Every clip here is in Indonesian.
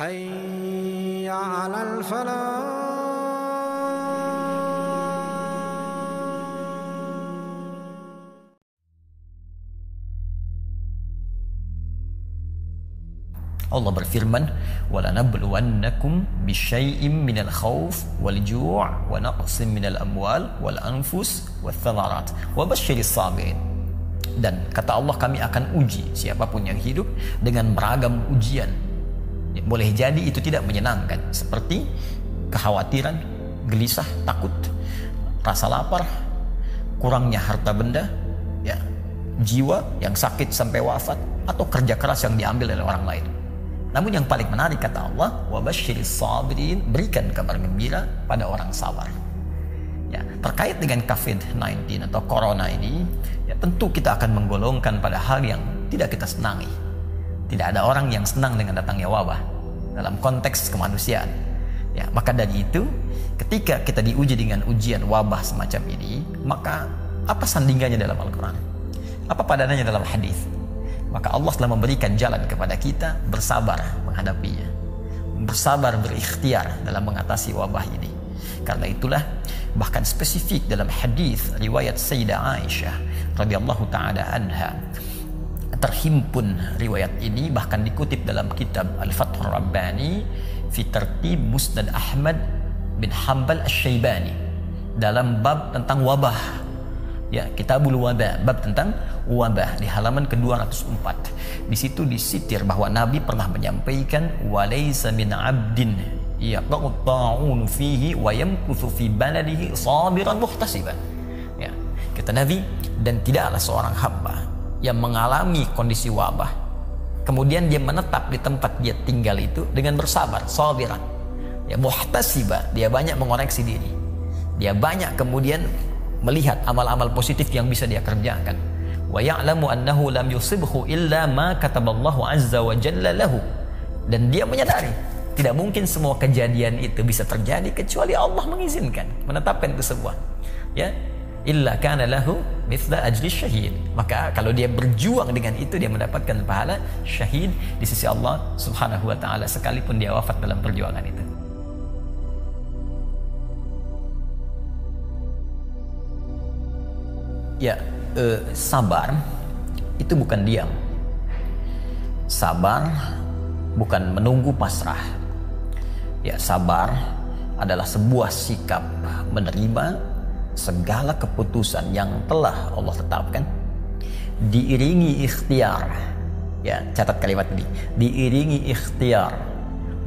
حي على الفلاح. Allah berfirman, وَلَنَبْلُوَنَّكُمْ بِشَيْءٍ مِنَ الْخَوْفِ وَالْجُوعِ وَنَقْصٍ مِنَ الْأَمْوَالِ وَالْأَنْفُسِ وَالثَّمَرَاتِ وَبَشِّرِ الصَّابِرِينَ. Dan kata Allah, kami akan uji siapapun yang hidup dengan beragam ujian. Boleh jadi itu tidak menyenangkan, seperti kekhawatiran, gelisah, takut, rasa lapar, kurangnya harta benda, jiwa yang sakit sampai wafat, atau kerja keras yang diambil oleh orang lain. Namun yang paling menarik kata Allah, wabasyiris sabirin, berikan kabar gembira pada orang sabar. Terkait dengan COVID-19 atau corona ini, tentu kita akan menggolongkan pada hal yang tidak kita senangi. Tidak ada orang yang senang dengan datangnya wabah dalam konteks kemanusiaan. Maka dari itu, ketika kita diuji dengan ujian wabah semacam ini, maka apa sandingannya dalam Al-Quran? Apa padanannya dalam hadis? Maka Allah telah memberikan jalan kepada kita bersabar menghadapinya, bersabar berikhtiar dalam mengatasi wabah ini. Karena itulah bahkan spesifik dalam hadis riwayat Sayyidah Aisyah radhiyallahu taala anha, terhimpun riwayat ini bahkan dikutip dalam kitab Al-Fathur Rabbani fi Tartib Musnad Ahmad bin Hanbal Asy-Syaibani dalam bab tentang wabah. Kitabul Wabah, bab tentang wabah, di halaman ke-204. Di situ disitir bahwa Nabi pernah menyampaikan, walaysa min 'abdin yaqa'u ta'un fihi wa yamkuthu fi baladihi sabiran muhtasiban. Kata Nabi, dan tidaklah seorang hamba yang mengalami kondisi wabah kemudian dia menetap di tempat dia tinggal itu dengan bersabar, sabiran, muhtasiba, dia banyak mengoreksi diri, dia banyak kemudian melihat amal-amal positif yang bisa dia kerjakan. Wa ya'lamu annahu lam yusibhu illa ma kataballahu azza wa jalla lahu. Dan dia menyadari tidak mungkin semua kejadian itu bisa terjadi kecuali Allah mengizinkan, menetapkan itu semua. Illa kana lahu mithla ajli syahid. Maka kalau dia berjuang dengan itu, dia mendapatkan pahala syahid di sisi Allah Subhanahu wa taala sekalipun dia wafat dalam perjuangan itu. Sabar itu bukan diam. Sabar bukan menunggu pasrah. Sabar adalah sebuah sikap menerima segala keputusan yang telah Allah tetapkan, diiringi ikhtiar. Catat kalimat ini, diiringi ikhtiar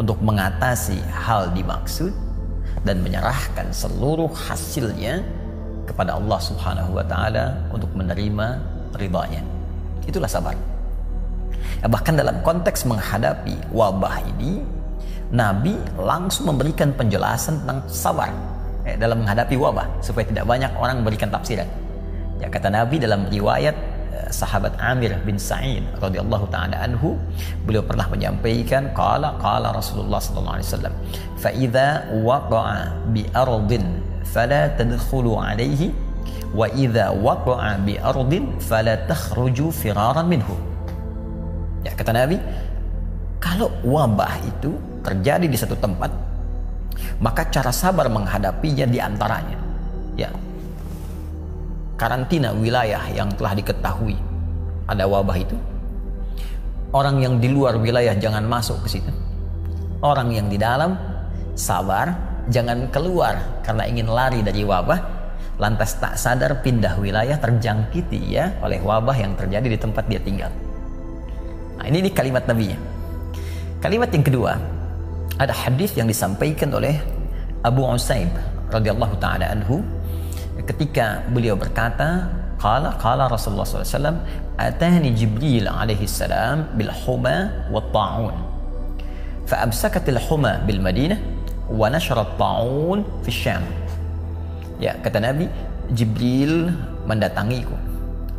untuk mengatasi hal dimaksud dan menyerahkan seluruh hasilnya kepada Allah Subhanahu wa taala untuk menerima ridhanya. Itulah sabar. Bahkan dalam konteks menghadapi wabah ini, Nabi langsung memberikan penjelasan tentang sabar dalam menghadapi wabah supaya tidak banyak orang memberikan tafsiran. Kata Nabi dalam riwayat sahabat Amir bin Sa'id radhiyallahu taala anhu, beliau pernah menyampaikan, qala Rasulullah sallallahu alaihi wasallam, fa idza waqa'a bi ardin fala tadkhulu alaihi wa idza waqa'a bi ardin fala takhruju firaran minhu. Kata Nabi, kalau wabah itu terjadi di satu tempat, maka cara sabar menghadapinya di antaranya karantina wilayah yang telah diketahui ada wabah itu. Orang yang di luar wilayah jangan masuk ke situ. Orang yang di dalam sabar, jangan keluar karena ingin lari dari wabah, lantas tak sadar pindah wilayah, terjangkiti oleh wabah yang terjadi di tempat dia tinggal. Ini kalimat Nabi-nya. Kalimat yang kedua, ada hadis yang disampaikan oleh Abu Usaib radhiyallahu taala anhu ketika beliau berkata, qala Rasulullah sallallahu alaihi wasallam, atani Jibril alaihi salam bil huma wat ta'un fa amsakatil huma bil Madinah wa nasharat ta'un fi Syam. Kata Nabi, Jibril mendatangiku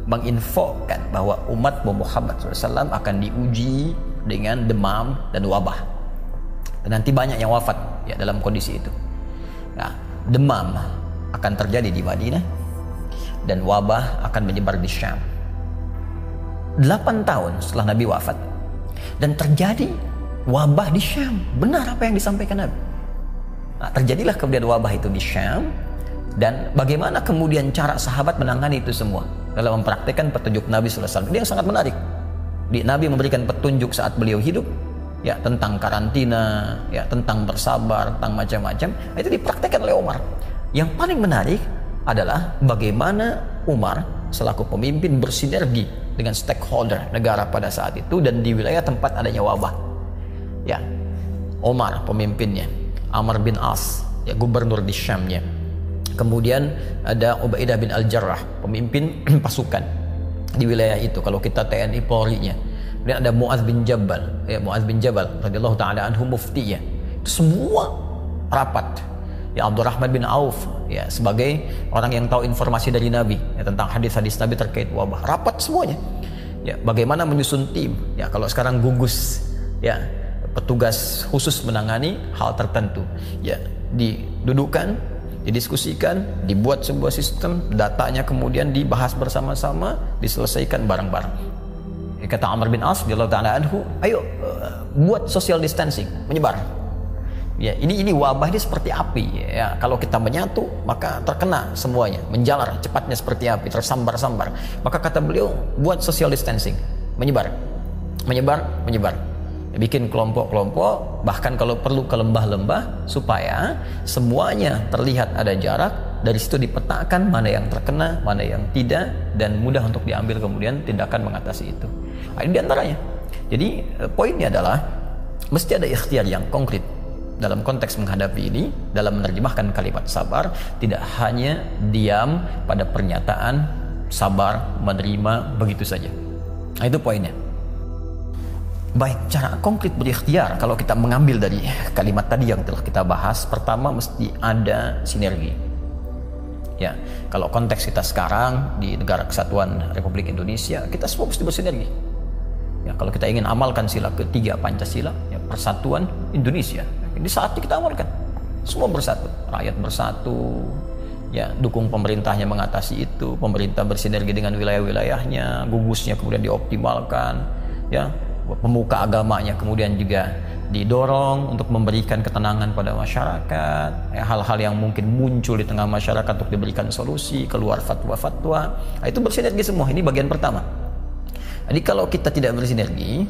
menginfokan bahwa umat Muhammad SAW akan diuji dengan demam dan wabah, dan nanti banyak yang wafat dalam kondisi itu. Demam akan terjadi di Madinah dan wabah akan menyebar di Syam. 8 tahun setelah Nabi wafat, dan terjadi wabah di Syam. Benar apa yang disampaikan Nabi. Nah, terjadilah kemudian wabah itu di Syam, dan bagaimana kemudian cara sahabat menangani itu semua dalam mempraktikkan petunjuk Nabi SAW. Ini yang sangat menarik. Nabi memberikan petunjuk saat beliau hidup, ya, tentang karantina, ya, tentang bersabar, tentang macam-macam. Itu dipraktikkan oleh Umar. Yang paling menarik adalah bagaimana Umar selaku pemimpin bersinergi dengan stakeholder negara pada saat itu dan di wilayah tempat adanya wabah. Ya, Umar pemimpinnya, Amr bin As, ya, gubernur di Syamnya. Kemudian ada Ubaidah bin Al-Jarrah, pemimpin pasukan di wilayah itu. Kalau kita TNI Polri-nya. Kemudian ada Mu'adz bin Jabal, ya, Mu'adz bin Jabal radhiyallahu taala anhu muftinya. Itu semua rapat. Ya, Abdurrahman bin Auf, ya, sebagai orang yang tahu informasi dari Nabi, ya, tentang hadis-hadis Nabi terkait wabah. Rapat semuanya. Ya, bagaimana menyusun tim. Ya, kalau sekarang gugus, ya, petugas khusus menangani hal tertentu. Ya, didudukkan, didiskusikan, dibuat sebuah sistem, datanya kemudian dibahas bersama-sama, diselesaikan bareng-bareng. Kata Amr bin As radhiyallahu taala anhu, ayo buat social distancing, menyebar. Ya, ini wabah ini seperti api, ya. Kalau kita menyatu, maka terkena semuanya, menjalar cepatnya seperti api, tersambar-sambar. Maka kata beliau, buat social distancing, menyebar. Ya, bikin kelompok-kelompok, bahkan kalau perlu ke lembah-lembah, supaya semuanya terlihat ada jarak. Dari situ dipetakan mana yang terkena, mana yang tidak, dan mudah untuk diambil kemudian tindakan mengatasi itu. Nah, ini diantaranya. Jadi poinnya adalah mesti ada ikhtiar yang konkret dalam konteks menghadapi ini, dalam menerjemahkan kalimat sabar. Tidak hanya diam pada pernyataan sabar, menerima begitu saja. Nah, itu poinnya. Baik, cara konkret berikhtiar kalau kita mengambil dari kalimat tadi yang telah kita bahas, pertama mesti ada sinergi. Ya, kalau konteks kita sekarang di Negara Kesatuan Republik Indonesia, kita semua mesti bersinergi. Ya, kalau kita ingin amalkan sila ketiga Pancasila, ya, persatuan Indonesia, ini saatnya kita amalkan. Semua bersatu, rakyat bersatu, ya, dukung pemerintahnya mengatasi itu, pemerintah bersinergi dengan wilayah-wilayahnya, gugusnya kemudian dioptimalkan, ya, pemuka agamanya kemudian juga didorong untuk memberikan ketenangan pada masyarakat, ya, hal-hal yang mungkin muncul di tengah masyarakat untuk diberikan solusi, keluar fatwa-fatwa. Nah, itu bersinergi semua. Ini bagian pertama. Jadi kalau kita tidak bersinergi,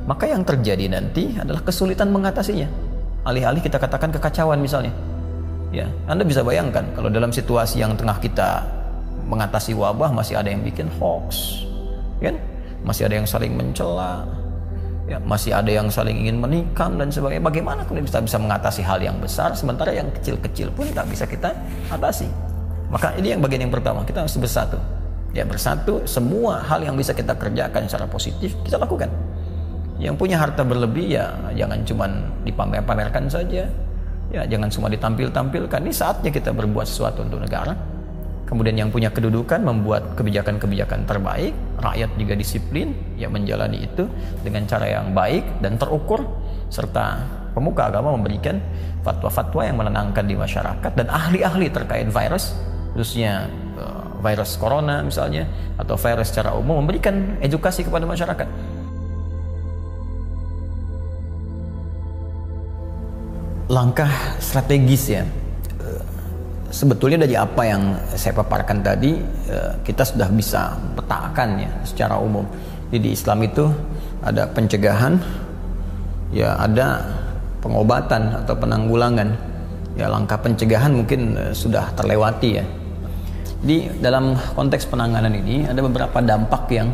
maka yang terjadi nanti adalah kesulitan mengatasinya. Alih-alih kita katakan kekacauan misalnya. Ya, Anda bisa bayangkan kalau dalam situasi yang tengah kita mengatasi wabah masih ada yang bikin hoax, kan? Masih ada yang saling mencela. Ya, masih ada yang saling ingin menikam dan sebagainya. Bagaimana kemudian kita bisa mengatasi hal yang besar sementara yang kecil-kecil pun tak bisa kita atasi? Maka ini yang bagian yang pertama, kita harus bersatu. Ya, bersatu, semua hal yang bisa kita kerjakan secara positif kita lakukan. Yang punya harta berlebih, ya jangan cuma dipamer-pamerkan saja. Ya, jangan cuma ditampil-tampilkan. Ini saatnya kita berbuat sesuatu untuk negara. Kemudian yang punya kedudukan membuat kebijakan-kebijakan terbaik, rakyat juga disiplin, ya, menjalani itu dengan cara yang baik dan terukur, serta pemuka agama memberikan fatwa-fatwa yang menenangkan di masyarakat, dan ahli-ahli terkait virus, khususnya virus corona misalnya, atau virus secara umum, memberikan edukasi kepada masyarakat. Langkah strategis, ya, sebetulnya dari apa yang saya paparkan tadi, kita sudah bisa petakan, ya, secara umum. Jadi di Islam itu ada pencegahan, ya, ada pengobatan atau penanggulangan. Ya, langkah pencegahan mungkin sudah terlewati, ya. Di dalam konteks penanganan ini ada beberapa dampak yang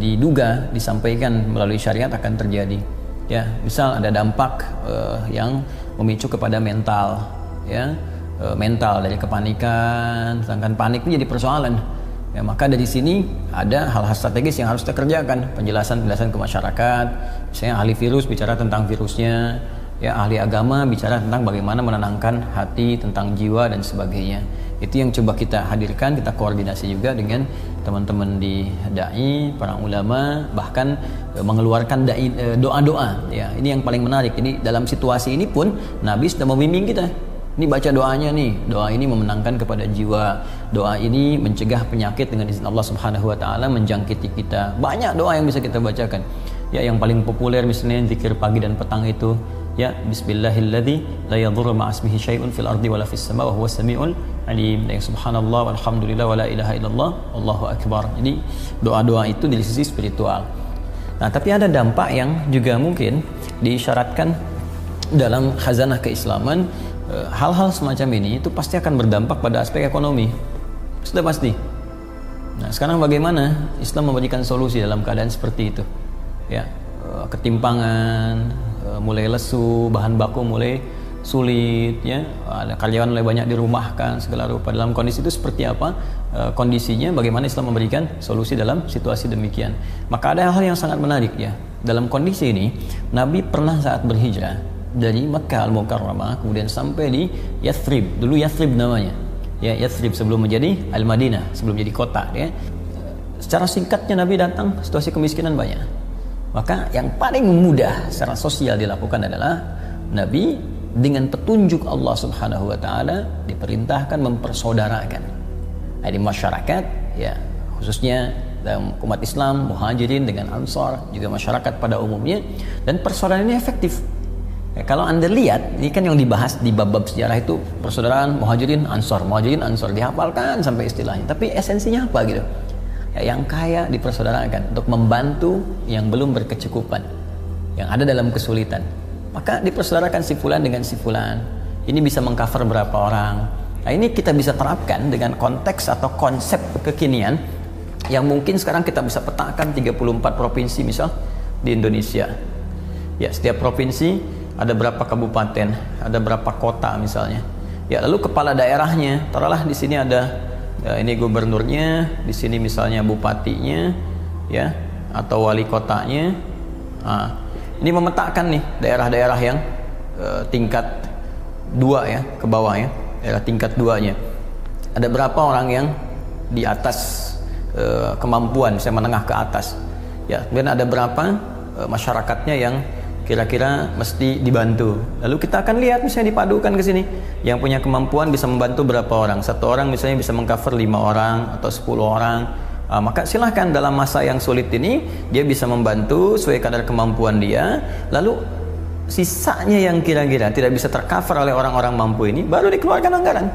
diduga disampaikan melalui syariat akan terjadi. Ya, misal ada dampak yang memicu kepada mental, ya. Mental dari kepanikan, sedangkan panik itu jadi persoalan. Ya, maka dari sini ada hal-hal strategis yang harus kita kerjakan, penjelasan-penjelasan ke masyarakat. Misalnya ahli virus bicara tentang virusnya, ya, ahli agama bicara tentang bagaimana menenangkan hati, tentang jiwa dan sebagainya. Itu yang coba kita hadirkan, kita koordinasi juga dengan teman-teman di dai, para ulama, bahkan mengeluarkan doa-doa. Ya, ini yang paling menarik. Ini dalam situasi ini pun Nabi sudah membimbing kita. Ini baca doanya nih, doa ini memenangkan kepada jiwa, doa ini mencegah penyakit dengan izin Allah Subhanahu wa taala menjangkiti kita. Banyak doa yang bisa kita bacakan. Ya, yang paling populer misalnya zikir pagi dan petang itu ya bismillahilladzi la yadhurru ma'asmihi syai'un fil ardi wala fis sama' wa huwas samiul alim. Dan subhanallah walhamdulillah wala ilaha illallah Allahu akbar. Jadi doa-doa itu dari sisi spiritual. Nah, tapi ada dampak yang juga mungkin diisyaratkan dalam khazanah keislaman. Hal-hal semacam ini itu pasti akan berdampak pada aspek ekonomi. Sudah pasti. Nah, sekarang bagaimana Islam memberikan solusi dalam keadaan seperti itu? Ya, ketimpangan mulai lesu, bahan baku mulai sulit, ya, ada karyawan mulai banyak dirumahkan segala rupa. Dalam kondisi itu seperti apa kondisinya? Bagaimana Islam memberikan solusi dalam situasi demikian? Maka ada hal yang sangat menarik ya. Dalam kondisi ini, Nabi pernah saat berhijrah dari Makkah Al-Mukarramah kemudian sampai di Yathrib. Dulu Yathrib namanya. Ya, Yathrib sebelum menjadi Al-Madinah, sebelum jadi kota, ya. Secara singkatnya Nabi datang, situasi kemiskinan banyak. Maka yang paling mudah secara sosial dilakukan adalah Nabi dengan petunjuk Allah Subhanahu wa taala diperintahkan mempersaudarakan. Di masyarakat, ya, khususnya dalam umat Islam, Muhajirin dengan Ansar, juga masyarakat pada umumnya, dan persaudaraan ini efektif. Ya, kalau Anda lihat, ini kan yang dibahas di bab-bab sejarah itu persaudaraan Muhajirin Ansar dihafalkan sampai istilahnya. Tapi esensinya apa gitu? Ya, yang kaya dipersaudarakan untuk membantu yang belum berkecukupan, yang ada dalam kesulitan. Maka dipersaudarakan si fulan dengan si fulan. Ini bisa mengcover berapa orang. Nah, ini kita bisa terapkan dengan konteks atau konsep kekinian yang mungkin sekarang kita bisa petakan 34 provinsi misal di Indonesia. Ya, setiap provinsi ada berapa kabupaten, ada berapa kota misalnya. Ya, lalu kepala daerahnya, taruhlah di sini ada ini gubernurnya, di sini misalnya bupatinya, ya, atau wali kotanya. Nah, ini memetakan nih daerah-daerah yang tingkat 2 ya, ke bawah ya, daerah tingkat 2-nya. Ada berapa orang yang di atas kemampuan, saya menengah ke atas. Ya, kemudian ada berapa masyarakatnya yang kira-kira mesti dibantu. Lalu kita akan lihat misalnya dipadukan ke sini. Yang punya kemampuan bisa membantu berapa orang? Satu orang misalnya bisa mengcover 5 orang atau 10 orang. Maka silahkan dalam masa yang sulit ini dia bisa membantu sesuai kadar kemampuan dia. Lalu sisanya yang kira-kira tidak bisa tercover oleh orang-orang mampu ini baru dikeluarkan anggaran.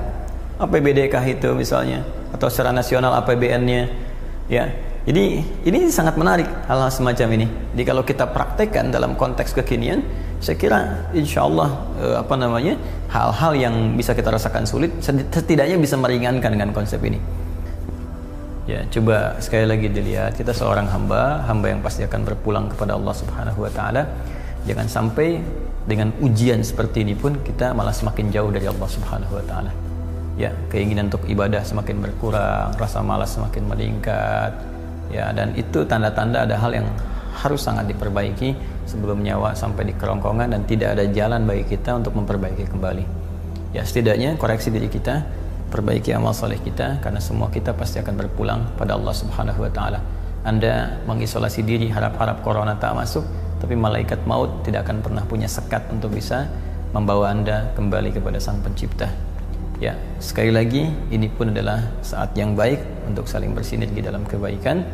APBD-kah itu misalnya, atau secara nasional APBN-nya, ya. Jadi ini sangat menarik hal-hal semacam ini. Jadi kalau kita praktekkan dalam konteks kekinian, saya kira insya Allah hal-hal yang bisa kita rasakan sulit setidaknya bisa meringankan dengan konsep ini. Ya, coba sekali lagi dilihat, kita seorang hamba yang pasti akan berpulang kepada Allah Subhanahu wa taala. Jangan sampai dengan ujian seperti ini pun kita malah semakin jauh dari Allah Subhanahu wa taala. Ya, keinginan untuk ibadah semakin berkurang, rasa malas semakin meningkat. Ya, dan itu tanda-tanda ada hal yang harus sangat diperbaiki sebelum nyawa sampai di kerongkongan, dan tidak ada jalan bagi kita untuk memperbaiki kembali. Ya, setidaknya koreksi diri kita, perbaiki amal soleh kita, karena semua kita pasti akan berpulang pada Allah Subhanahu wa taala. Anda mengisolasi diri, harap-harap corona tak masuk, tapi malaikat maut tidak akan pernah punya sekat untuk bisa membawa Anda kembali kepada Sang Pencipta. Ya, sekali lagi ini pun adalah saat yang baik untuk saling bersinergi dalam kebaikan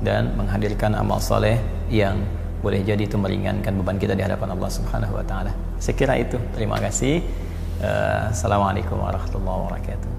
dan menghadirkan amal soleh yang boleh jadi itu meringankan beban kita di hadapan Allah Subhanahu wa taala. Saya kira itu. Terima kasih. Assalamualaikum warahmatullahi wabarakatuh.